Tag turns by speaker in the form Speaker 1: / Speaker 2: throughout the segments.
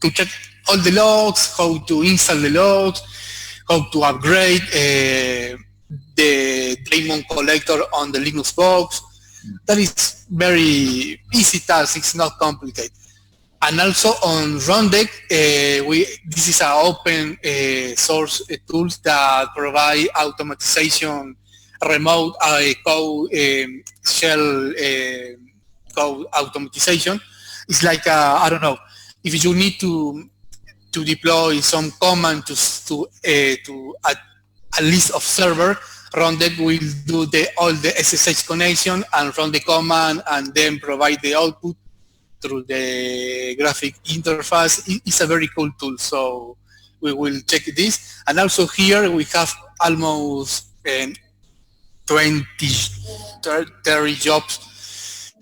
Speaker 1: to check all the logs, how to install the logs, how to upgrade the daemon collector on the Linux box. That is very easy task. It's not complicated. And also on Rundeck, this is an open source tools that provide automatization, remote code shell code automatization. It's like I don't know, if you need to deploy some command to a list of server, Rundeck will do all the SSH connection and run the command and then provide the output through the graphic interface. It's a very cool tool, so we will check this. And also here we have almost 20, 30 jobs,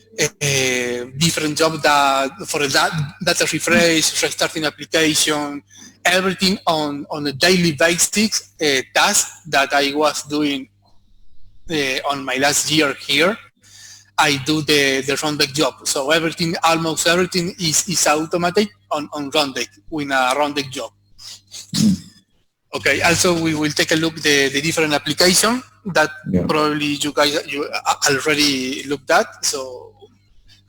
Speaker 1: different jobs that for that data refresh, restarting application, everything on a daily basis task that I was doing on my last year here. I do the Rundeck job. So almost everything is automated on Rundeck with a Rundeck job. Okay, also we will take a look the different application that probably you guys already looked at. So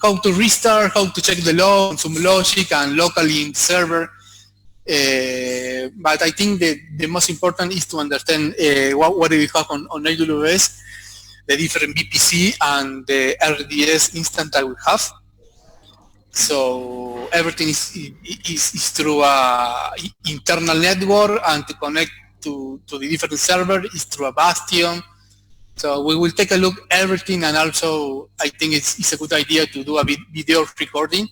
Speaker 1: how to restart, how to check the log on some logic and locally in the server. But I think the most important is to understand what do we have on AWS, the different VPC and the RDS instance that we have. So everything is through a internal network, and to connect to the different server is through a Bastion. So we will take a look everything, and also I think it's a good idea to do a video recording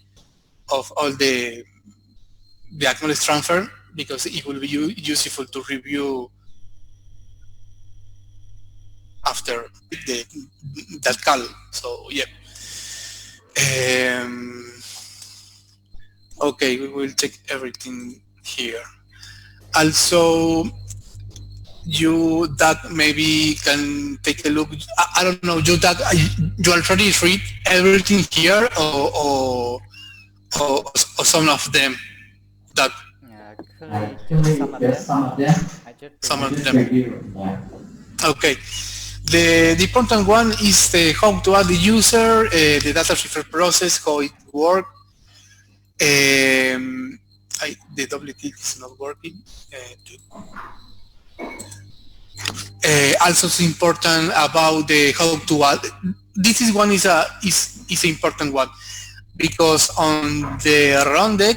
Speaker 1: of all the acknowledge transfer, because it will be useful to review after that call. So yeah. Okay, we will check everything here. Also, Doug, maybe can take a look. I don't know, Doug, you already read everything here, or some of them, Doug? Some of them. Okay. The important one is how to add the user, the data refresh process, how it works. The double click is not working. Also, it's important about how to add. This is one is an important one, because on the Rundeck,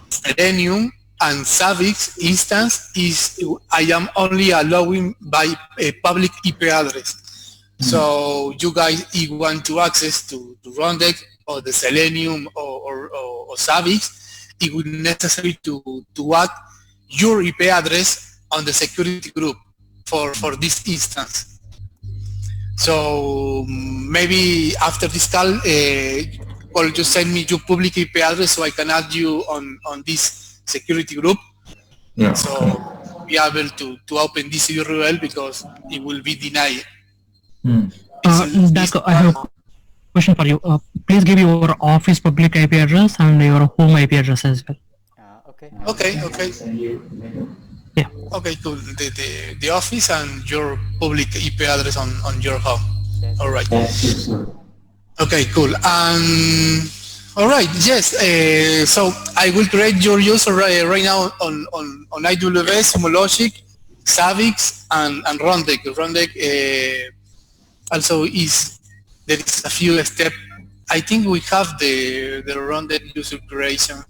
Speaker 1: Selenium and Zabbix instance I am only allowing by a public IP address. So you guys, if you want to access to Rundeck or the Selenium or Zabbix, it would be necessary to add your IP address on the security group for this instance. So maybe after this call, or just send me your public IP address so I can add you on this security group. Yeah. So be able to open this URL, because it will be denied.
Speaker 2: Doug, I have a question for you. Please give your office public IP address and your home IP address as well.
Speaker 1: Okay.
Speaker 2: Yeah.
Speaker 1: Okay, cool. The office and your public IP address on your home. All right. Okay, cool. All right. Yes. So I will create your user right now on AWS, Homologic, Zabbix, and Rundeck. Rundeck also there is a few steps. I think we have the Rundeck user creation.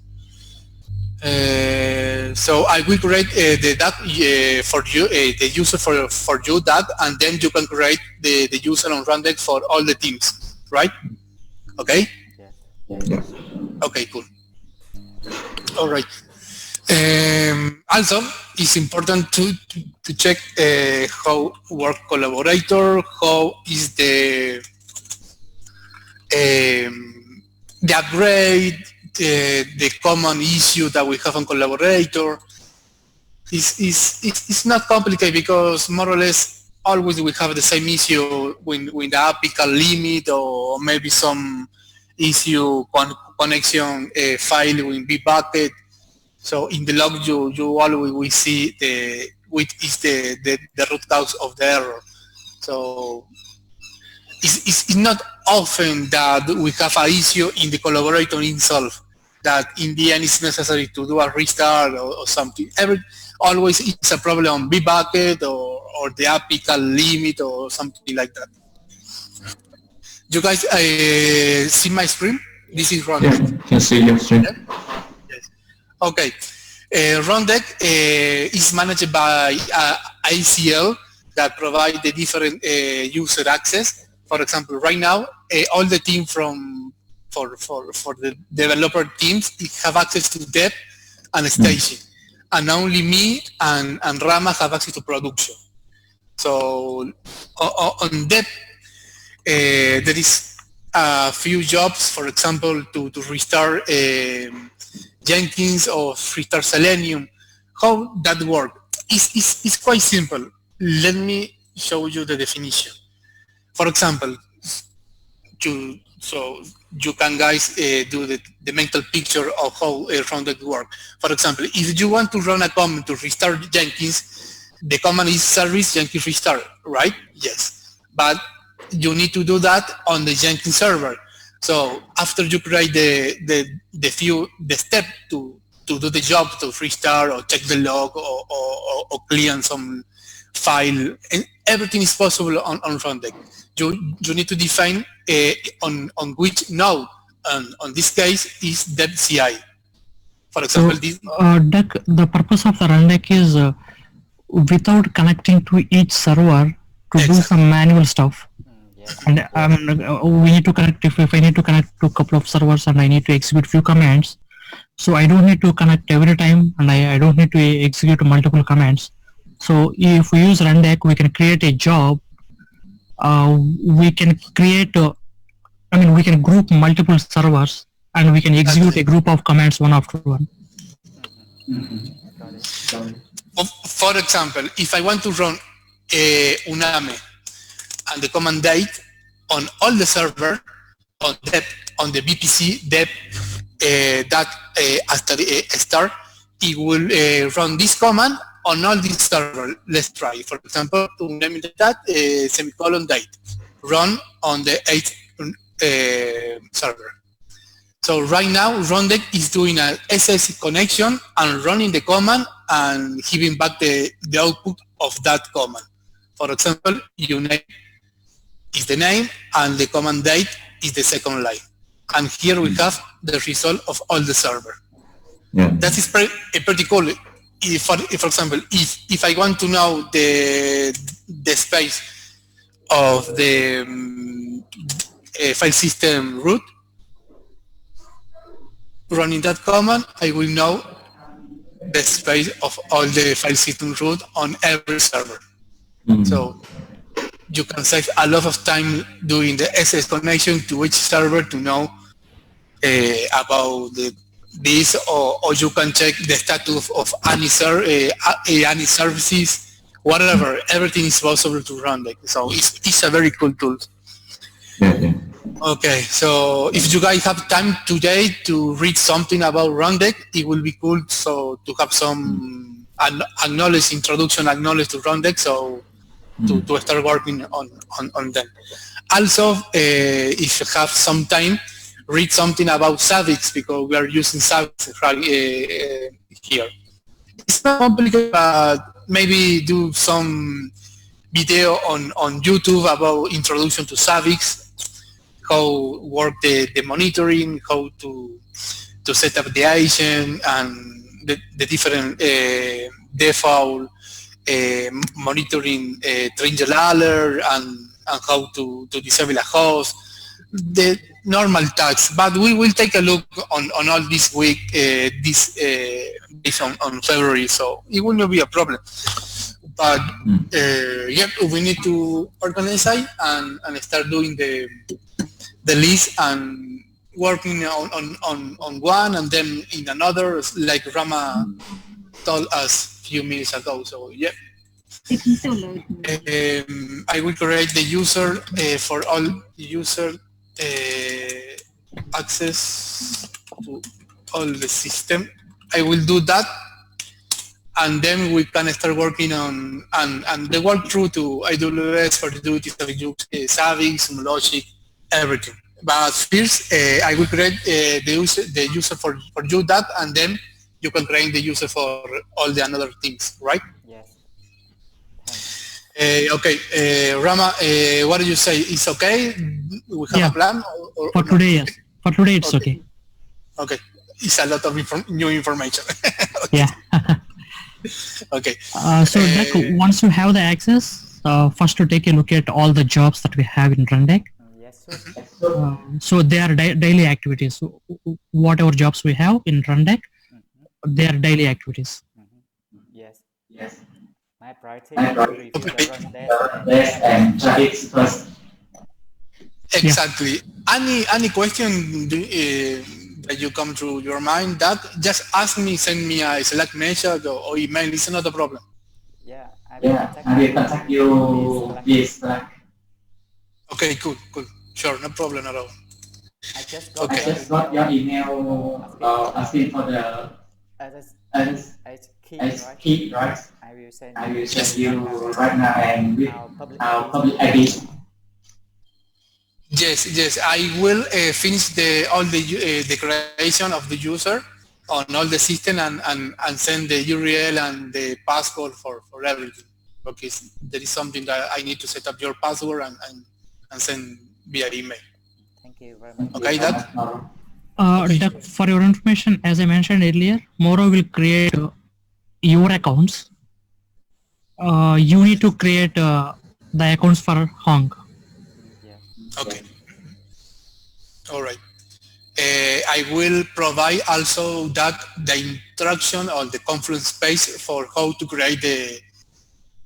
Speaker 1: So I will create for you, the user for you, Doug, and then you can create the user on Rundeck for all the teams, right? Okay.
Speaker 3: Yes.
Speaker 1: Okay, cool. All right. Also, it's important to check how work collaborator, how is the upgrade, the common issue that we have on collaborator. It's not complicated, because more or less always we have the same issue when the apical limit, or maybe some issue connection file with Bitbucket. So in the log, you always will see which is the root cause of the error. So it's not often that we have an issue in the collaborator itself, that in the end it's necessary to do a restart or something. Always it's a problem on Bitbucket or the apical limit or something like that. You guys see my screen? This is Rundeck.
Speaker 3: Yeah, can see your screen.
Speaker 1: Yeah? Yes. Okay. Rundeck is managed by ACL that provide the different user access. For example, right now, all the team for the developer teams have access to dev and staging, and only me and Rama have access to production. So on dev, there is a few jobs, for example, to restart Jenkins or restart Selenium. How that works? It's quite simple. Let me show you the definition. For example, you can guys do the mental picture of how Rundeck works. For example, if you want to run a command to restart Jenkins, the command is service Jenkins restart, right? Yes. But you need to do that on the Jenkins server. So after you create the step to do the job, to restart or check the log or clean some file, and everything is possible on Rundeck. You need to define on which node, and on this case is dev CI. For example,
Speaker 2: Deck, the purpose of the Rundeck is without connecting to each server to do some manual stuff. And we need to connect, if I need to connect to a couple of servers and I need to execute few commands, so I don't need to connect every time, and I don't need to execute multiple commands. So if we use Rundeck, we can create a job. We can create we can group multiple servers, and we can execute a group of commands one after one.
Speaker 1: For example, if I want to run Uname and the command date on all the server on the VPC dev that after the start, it will run this command on all these servers. Let's try. For example, to name that semicolon date, run on the 8th server. So right now, Rundeck is doing an SS connection and running the command and giving back the output of that command. For example, uname is the name and the command date is the second line. And here we have the result of all the server.
Speaker 3: Yeah.
Speaker 1: That is pretty cool. If, for example, if I want to know the space of the file system root, running that command, I will know the space of all the file system root on every server. So you can save a lot of time doing the SS connection to each server to know about this, or you can check the status of any services, whatever. Everything is possible to Rundeck. So it's a very cool tool.
Speaker 3: Yeah.
Speaker 1: Okay, so if you guys have time today to read something about Rundeck, it will be cool. So to have some introduction to Rundeck, so to start working on them. Also, if you have some time, read something about Zabbix, because we are using Zabbix right here. It's not complicated, but maybe do some video on YouTube about introduction to Zabbix, how work the monitoring, how to set up the agent, and the different default monitoring triangle alert, and how to disable a host, the normal tasks. But we will take a look on all this week, based on February, so it will not be a problem. But yeah, we need to organize and start doing the list and working on one and then in another, like Rama told us a few minutes ago. So yeah, I will create the user for all user access to all the system. I will do that, and then we can start working on and the walkthrough to AWS for the duties of Zabbix, Logic, everything. But first, I will create the user for you that, and then you can create the user for all the another things, right?
Speaker 4: Yes.
Speaker 1: Okay, Rama, what do you say? It's okay? We have a plan? Or
Speaker 2: for today, yes. For today, it's okay.
Speaker 1: Okay. It's a lot of new information.
Speaker 2: Okay. Yeah.
Speaker 1: Okay.
Speaker 2: So Deck, once you have the access, first to take a look at all the jobs that we have in Rundeck.
Speaker 4: Yes, sir.
Speaker 2: So they are daily activities. So whatever jobs we have in Rundeck, they are daily activities.
Speaker 4: Yes.
Speaker 3: Yes.
Speaker 4: My priority is to review the
Speaker 3: Rundeck and Zabbix first.
Speaker 1: Exactly. Any question that you come to your mind, that just ask me, send me a Slack message or email. It's not a problem.
Speaker 4: Yeah, I
Speaker 3: will contact you via Slack.
Speaker 1: Okay, cool. Sure, no problem at all.
Speaker 4: I just
Speaker 3: got your email asking for the key, right?
Speaker 4: I will send
Speaker 3: you right now and with our public ID.
Speaker 1: Yes. I will finish all the creation of the user on all the system and send the URL and the password for everything. Okay, there is something that I need to set up your password and send via email.
Speaker 4: Thank you very much.
Speaker 1: Okay, that.
Speaker 2: Doug, for your information, as I mentioned earlier, Moro will create your accounts. You need to create the accounts for Hong.
Speaker 1: Okay. All right. I will provide also the instruction on the Confluence page for how to create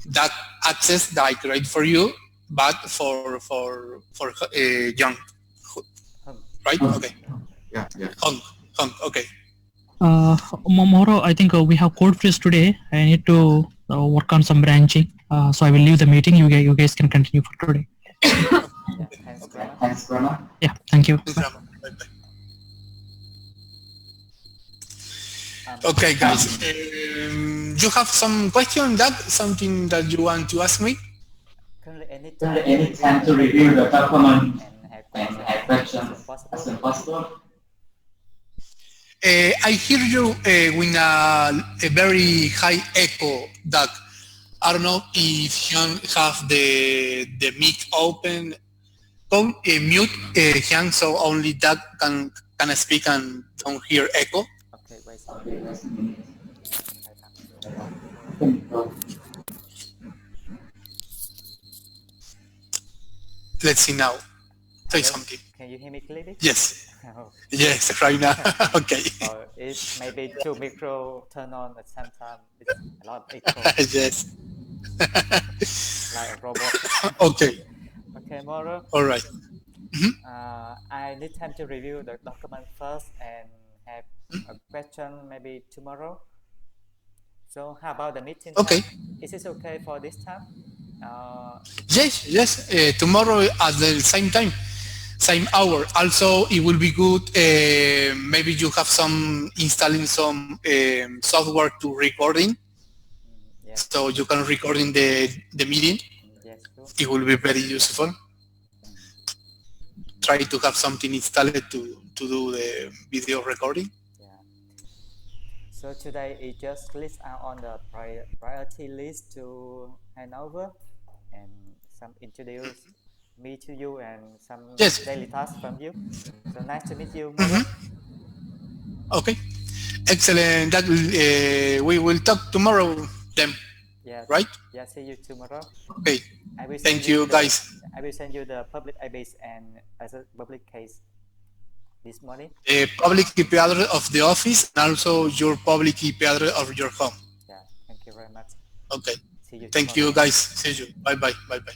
Speaker 1: that access that I create for you, but for Young, right? Okay.
Speaker 3: Yeah.
Speaker 1: Hong. Okay.
Speaker 2: Moro, I think we have code freeze today. I need to work on some branching. So I will leave the meeting. You guys can continue for today.
Speaker 4: Thanks, Grandma.
Speaker 2: Yeah, thank you.
Speaker 1: Okay, guys. You have some question, something that you want to ask me?
Speaker 4: Any time to review the document and have questions as soon as possible.
Speaker 1: I hear you with a very high echo, Doug. I don't know if you have the mic open. Go mute Hyang so only Doug can speak and don't hear echo.
Speaker 4: Okay, wait.
Speaker 1: Let's see now. Say something.
Speaker 4: Can you hear me clearly?
Speaker 1: Yes. Yes, right now. Okay.
Speaker 4: It's maybe two micro turn on at the same time. It's a lot of echo.
Speaker 1: Yes.
Speaker 4: Like a robot.
Speaker 1: Okay.
Speaker 4: Okay, Moro.
Speaker 1: All right.
Speaker 4: I need time to review the document first and have a question maybe tomorrow. So how about the meeting?
Speaker 1: Okay.
Speaker 4: Time? Is it okay for this time?
Speaker 1: Yes. Tomorrow at the same time, same hour. Also, it will be good. Maybe you have installing some software to recording,
Speaker 4: yes.
Speaker 1: So you can record in the meeting.
Speaker 4: Yes, sure.
Speaker 1: It will be very useful. Try to have something installed to do the video recording.
Speaker 4: Yeah. So today it just list out on the priority list to hand over and some introduce me to you and some daily tasks from you. So nice to meet you, Moro.
Speaker 1: Okay. Excellent. That we will talk tomorrow then.
Speaker 4: Yeah.
Speaker 1: Right?
Speaker 4: Yeah, see you tomorrow.
Speaker 1: Okay. Thank you, guys.
Speaker 4: I will send you the public IBase and as a public case this morning.
Speaker 1: The public IP address of the office and also your public IP address of your home.
Speaker 4: Yeah, thank you very much.
Speaker 1: Okay.
Speaker 4: See you
Speaker 1: Thank
Speaker 4: tomorrow.
Speaker 1: you, guys. See you. Bye-bye. Bye-bye.